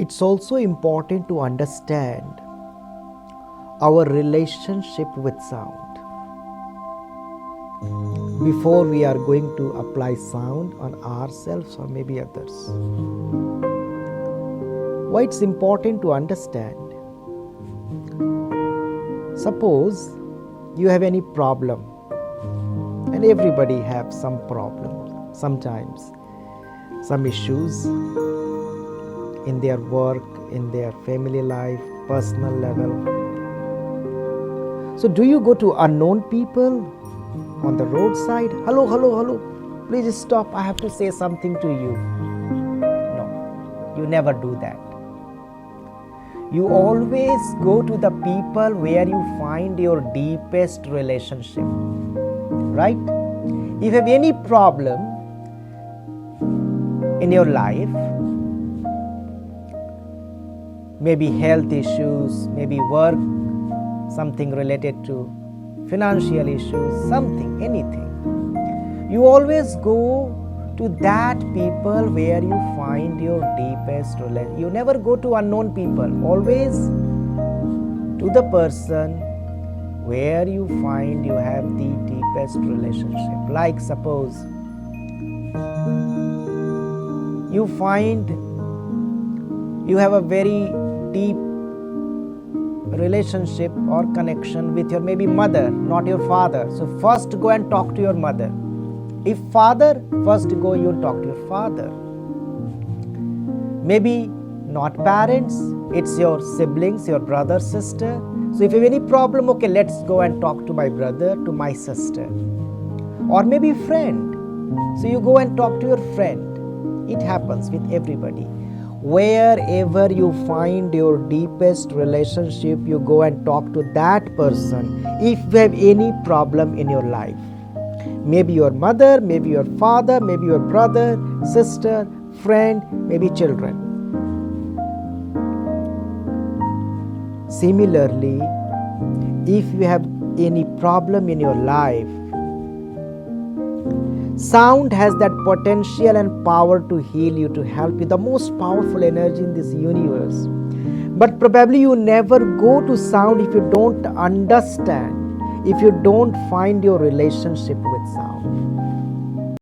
It's also important to understand our relationship with sound before we are going to apply sound on ourselves or maybe others. Why it's important to understand? Suppose you have any problem, and everybody have some problem sometimes, some issues in their work, in their family life, personal level. So do you go to unknown people on the roadside? Hello, please stop, I have to say something to you. No, you never do that. You always go to the people where you find your deepest relationship, right? If you have any problem in your life, maybe health issues, maybe work, something related to financial issues, something, anything. You always go to that people where you find your deepest relationship. You never go to unknown people, always to the person where you find you have the deepest relationship. Like suppose you find you have a very deep relationship or connection with your maybe mother, not your father. So first go and talk to your mother. If father, first go you talk to your father. Maybe not parents, it's your siblings, your brother, sister. So if you have any problem, okay, let's go and talk to my brother, to my sister. Or maybe friend. So you go and talk to your friend. It happens with everybody. Wherever you find your deepest relationship, you go and talk to that person if you have any problem in your life. Maybe your mother, maybe your father, maybe your brother, sister, friend, maybe children. Similarly, if you have any problem in your life, sound has that potential and power to heal you, to help you, the most powerful energy in this universe. But probably you never go to sound if you don't understand, if you don't find your relationship with sound.